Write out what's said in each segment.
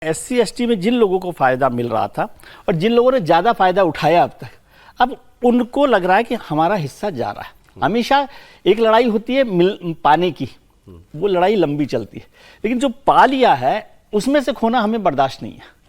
SC/ST में जिन लोगों को फायदा मिल रहा था और जिन लोगों ने ज्यादा फायदा उठाया अब तक, अब उनको लग रहा है कि हमारा हिस्सा जा रहा है। हमेशा एक लड़ाई होती है पाने की, वो लड़ाई लंबी चलती है, लेकिन जो पा लिया है उसमें से खोना हमें बर्दाश्त नहीं है।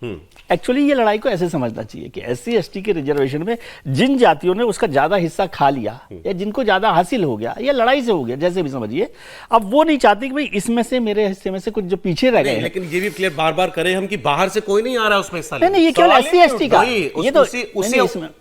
एक्चुअली ये लड़ाई को ऐसे समझना चाहिए कि SC/ST के रिजर्वेशन में जिन जातियों ने उसका ज्यादा हिस्सा खा लिया या जिनको ज्यादा हासिल हो गया या लड़ाई से हो गया, जैसे भी समझिए, अब वो नहीं चाहती कि भाई इसमें से मेरे हिस्से में से कुछ जो पीछे रह गए। लेकिन ये भी क्लियर बार बार करें हम कि बाहर से कोई नहीं आ रहा उसमें हिस्सा। नहीं, ये केवल SC/ST का, ये तो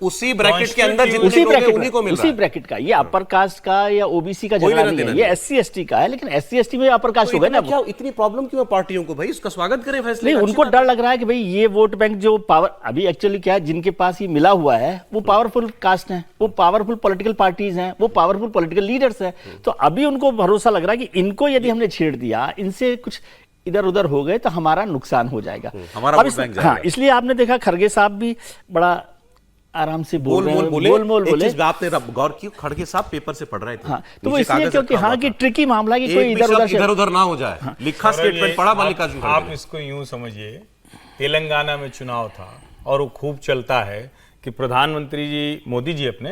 उसी ब्रैकेट के अंदर उसी ब्रैकेट का, ये अपर कास्ट का या OBC का झगड़ा नहीं है, ये SC/ST का है। लेकिन SC/ST में अपर कास्ट हो गए ना, क्या इतनी प्रॉब्लम क्यों है पार्टियों को? भाई उसका स्वागत करें फैसले। नहीं, उनको डर लग रहा है कि भाई ये वोट बैंक जो पावर अभी एक्चुअली क्या है, जिनके पास ये मिला हुआ है वो पावरफुल कास्ट हैं, वो पावरफुल पॉलिटिकल पार्टीज हैं, वो पावरफुल पॉलिटिकल लीडर्स हैं। तो अभी उनको भरोसा लग रहा है कि इनको यदि हमने छेड़ दिया, इनसे कुछ इधर उधर हो गए तो हमारा नुकसान हो जाएगा, हमारा वोट बैंक जाएगा। हाँ, इसलिए आपने देखा खड़गे साहब भी बड़ा आराम से बोले। आपने गौर की, खड़गे साहब पेपर से पढ़ रहे थे। हाँ, तो वो इसलिए क्योंकि हाँ कि ट्रिकी मामला कि कोई इधर उधर ना हो जाए, लिखा स्टेटमेंट पढ़ा मल्लिकार्जुन। आप इसको यूं समझिए, तेलंगाना में चुनाव था और वो खूब चलता है कि प्रधानमंत्री जी मोदी जी अपने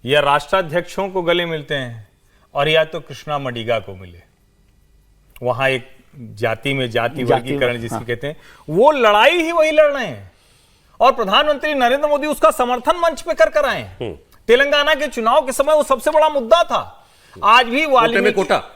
या राष्ट्राध्यक्षों को गले मिलते हैं और या तो कृष्णा मडिगा को मिले। वहां एक जाति में जाति वर्गीकरण जिसकी कहते हैं, वो लड़ाई ही वही लड़ रहे हैं और प्रधानमंत्री नरेंद्र मोदी उसका समर्थन मंच पे कर आए हैं। तेलंगाना के चुनाव के समय वो सबसे बड़ा मुद्दा था। आज भी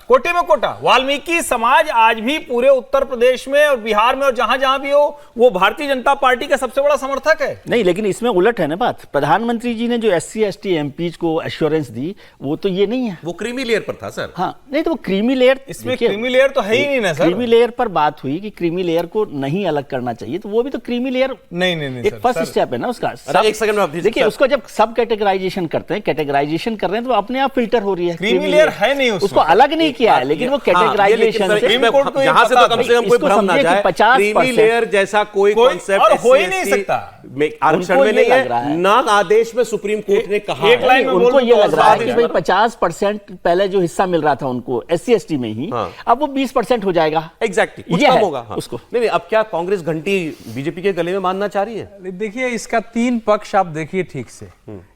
कोटे में कोटा वाल्मीकि समाज आज भी पूरे उत्तर प्रदेश में और बिहार में और जहां जहां भी हो वो भारतीय जनता पार्टी का सबसे बड़ा समर्थक है। नहीं, लेकिन इसमें उलट है ना बात। प्रधानमंत्री जी ने जो SC/ST MPs को एश्योरेंस दी, वो तो ये नहीं है, वो क्रीमी लेयर पर था सर। हाँ, नहीं तो वो क्रीमी लेयर, इसमें क्रीमी लेयर तो है ही नहीं ना सर। क्रीमी लेयर पर बात हुई कि क्रीमी लेयर को नहीं अलग करना चाहिए, तो वो भी तो क्रीमी लेयर नहीं एक फर्स्ट स्टेप है ना उसका। एक सेकंड में देखिए, उसको जब सब कैटेगराइजेशन करते हैं, कैटेगराइजेशन कर रहे हैं तो अपने आप फिल्टर हो रही है। क्रीमी लेयर है नहीं, उसको अलग नहीं किया है, लेकिन वो कैटेगराइजेशन यहां से तो कम से कम कोई भ्रम ना जाए, 50% लेयर जैसा कोई कॉन्सेप्ट हो ही नहीं सकता आरक्षण में नहीं है, ना आदेश में सुप्रीम कोर्ट ने कहा। एक लाइन में उनको ये लग रहा है कि भाई 50% पहले जो हिस्सा मिल रहा था उनको SC/ST में ही, अब वो 20% हो जाएगा। एग्जैक्टली, कुछ कम होगा उसको। नहीं, अब क्या कांग्रेस घंटी बीजेपी के गले में बांधना चाह रही है? देखिए, इसका 3 पक्ष आप देखिए ठीक से।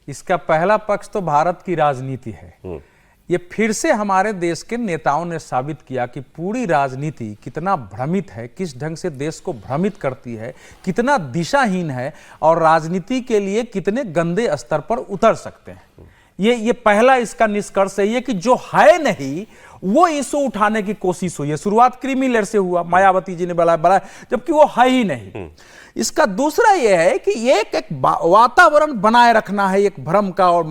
इसका पहला पक्ष तो भारत की राजनीति है। ये फिर से हमारे देश के नेताओं ने साबित किया कि पूरी राजनीति कितना भ्रमित है, किस ढंग से देश को भ्रमित करती है, कितना दिशाहीन है और राजनीति के लिए कितने गंदे स्तर पर उतर सकते हैं। ये पहला इसका निष्कर्ष है कि जो है नहीं वो इशू उठाने की कोशिश हुई है। शुरुआत क्रीमी लेयर से हुआ, मायावती जी ने बढ़ाया, जबकि वो है ही नहीं। इसका दूसरा यह है कि एक वातावरण बनाए रखना है, एक भ्रम का और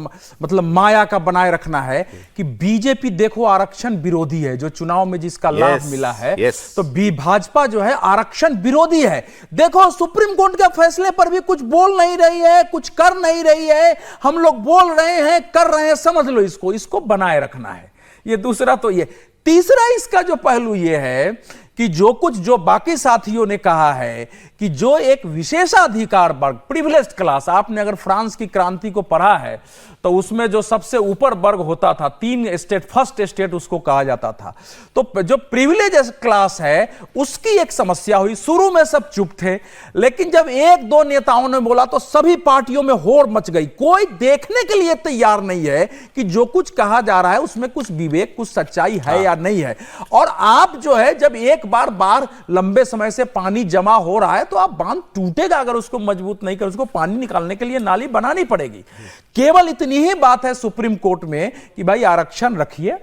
मतलब माया का बनाए रखना है कि बीजेपी देखो आरक्षण विरोधी है, जो चुनाव में जिसका लाभ मिला है। तो भाजपा जो है आरक्षण विरोधी है। देखो, सुप्रीम कोर्ट के फैसले पर भी कुछ बोल नहीं रही है, कुछ कर नहीं रही है, हम लोग बोल रहे हैं, कर रहे हैं, समझ लो इसको बनाए रखना है। ये दूसरा तो ये। तीसरा इसका जो पहलू ये है कि जो बाकी साथियों ने कहा है कि जो एक विशेषाधिकार वर्ग, प्रिविलेज्ड क्लास, आपने अगर फ्रांस की क्रांति को पढ़ा है तो उसमें जो सबसे ऊपर वर्ग होता था, 3 स्टेट, फर्स्ट स्टेट उसको कहा जाता था, तो जो प्रिविलेज क्लास है उसकी एक समस्या हुई। शुरू में सब चुप थे, लेकिन जब 1-2 नेताओं ने बोला तो सभी पार्टियों में होड़ मच गई। कोई देखने के लिए तैयार नहीं है कि जो कुछ कहा जा रहा है उसमें कुछ विवेक, कुछ सच्चाई है या नहीं है। और आप जो है, जब एक बार लंबे समय से पानी जमा हो रहा है तो आप बांध टूटेगा अगर उसको मजबूत नहीं कर, उसको पानी निकालने के लिए नाली बनानी पड़ेगी। केवल इतनी ही बात है सुप्रीम कोर्ट में कि भाई आरक्षण रखिए,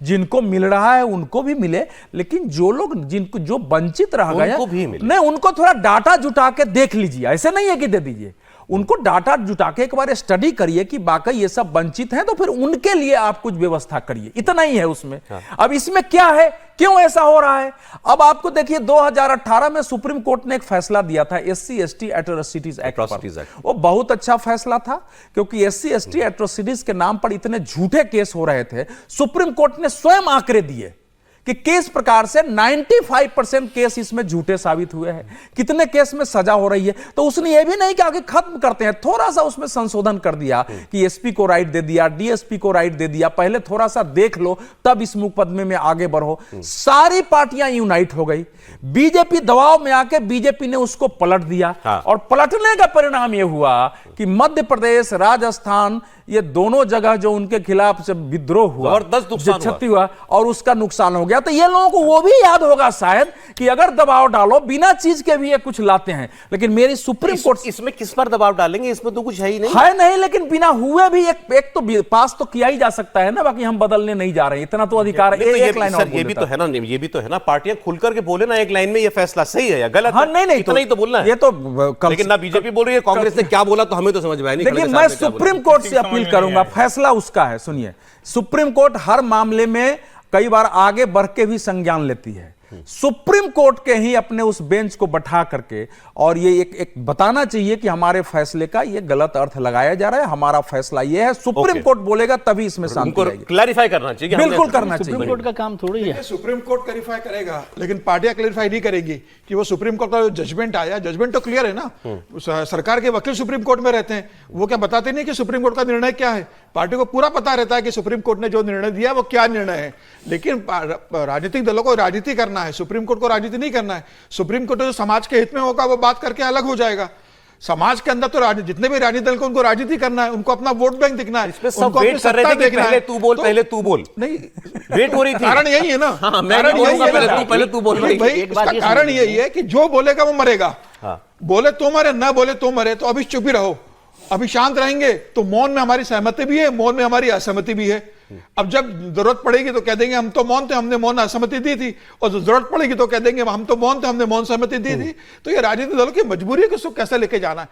जिनको मिल रहा है उनको भी मिले, लेकिन जो वंचित रह गए नहीं, उनको थोड़ा डाटा जुटा के देख लीजिए। ऐसे नहीं है कि दे दीजिए, उनको डाटा जुटा के एक बार स्टडी करिए कि वाकई ये सब वंचित हैं, तो फिर उनके लिए आप कुछ व्यवस्था करिए। इतना ही है उसमें। अब इसमें क्या है, क्यों ऐसा हो रहा है? अब आपको देखिए, 2018 में सुप्रीम कोर्ट ने एक फैसला दिया था SC/ST एट्रोसिटीज एक्ट पर। वो बहुत अच्छा फैसला था, क्योंकि SC/ST एट्रोसिटीज के नाम पर इतने झूठे केस हो रहे थे। सुप्रीम कोर्ट ने स्वयं आंकड़े दिए कि किस प्रकार से 95% केस इसमें झूठे साबित हुए हैं, कितने केस में सजा हो रही है। तो उसने ये भी नहीं कहा कि खत्म करते हैं, थोड़ा सा उसमें संशोधन कर दिया कि एसपी को राइट दे दिया, डीएसपी को राइट दे दिया, पहले थोड़ा सा देख लो तब इस मुकदमे में आगे बढ़ो। सारी पार्टियां यूनाइट हो गई, बीजेपी दबाव में आके बीजेपी ने उसको पलट दिया। और पलटने का परिणाम यह हुआ कि मध्य प्रदेश, राजस्थान, ये दोनों जगह जो उनके खिलाफ जब विद्रोह हुआ, जबरदस्त नुकसान क्षति हुआ और उसका नुकसान हो गया। तो ये लोगों को वो भी याद होगा शायद कि अगर दबाव डालो बिना चीज के भी ये कुछ लाते हैं। लेकिन मेरी सुप्रीम कोर्ट इसमें किस पर दबाव डालेंगे, इसमें तो कुछ है ही नहीं। है नहीं, लेकिन बिना हुए भी एक तो पास तो किया ही जा सकता है ना, बाकी हम बदलने नहीं जा रहे हैं, इतना तो अधिकार है। एक लाइन और ये भी तो है ना, ये भी तो है ना, पार्टियां खुलकर के बोले ना एक लाइन में ये फैसला सही है या गलत है। हाँ, नहीं इतना ही तो बोलना है। ये तो लेकिन ना बीजेपी बोल रही है, कांग्रेस ने क्या बोला तो हमें तो समझ में आया नहीं। देखिए, मैं सुप्रीम कोर्ट से अपील करूंगा, फैसला उसका है। सुनिए, सुप्रीम कोर्ट हर मामले में कई बार आगे बढ़ के भी संज्ञान लेती है। सुप्रीम कोर्ट के ही अपने उस बेंच को बैठा करके और ये एक बताना चाहिए कि हमारे फैसले का ये गलत अर्थ लगाया जा रहा है, हमारा फैसला ये है। सुप्रीम कोर्ट बोलेगा तभी इसमें शांति आएगी। क्लैरिफाई करना चाहिए, बिल्कुल करना चाहिए। सुप्रीम कोर्ट का काम थोड़ी है। सुप्रीम कोर्ट क्लैरिफाई करेगा, लेकिन पार्टियां क्लैरिफाई नहीं करेंगी कि वो सुप्रीम कोर्ट का जो जजमेंट आया, जजमेंट तो क्लियर है ना। सरकार के वकील सुप्रीम कोर्ट में रहते हैं, वो क्या बताते नहीं कि सुप्रीम कोर्ट का निर्णय क्या है। पार्टी को पूरा पता रहता है कि सुप्रीम कोर्ट ने जो निर्णय दिया वो क्या निर्णय है, लेकिन राजनीतिक दलों को राजनीति करना है, सुप्रीम कोर्ट को राजनीति नहीं करना है। सुप्रीम कोर्ट जो समाज के हित में होगा वो बात करके अलग हो जाएगा। समाज के अंदर तो जितने भी राजनीतिक दल को उनको राजनीति करना है, उनको अपना वोट बैंक दिखना है, उनको वेट कर रहे थे कि पहले तू बोल, पहले तू बोल। नहीं, वेट हो रही थी। कारण यही है ना, कारण यही है, पहले तू बोल। भाई इसका कारण यही है कि जो बोलेगा वो मरेगा। बोले तो मरे, ना बोले तो मरे। तो अभी चुप ही रहो, अभी शांत रहेंगे तो मौन में हमारी सहमति भी है, मौन में हमारी असहमति भी है। अब जब जरूरत पड़ेगी तो कह देंगे हम तो मौन थे, हमने मौन असहमति दी थी, और जो जरूरत पड़ेगी तो कह देंगे हम तो मौन थे, हमने मौन सहमति दी थी। तो ये राजनीतिक दलों की मजबूरी है कि उसको कैसे लेके जाना है।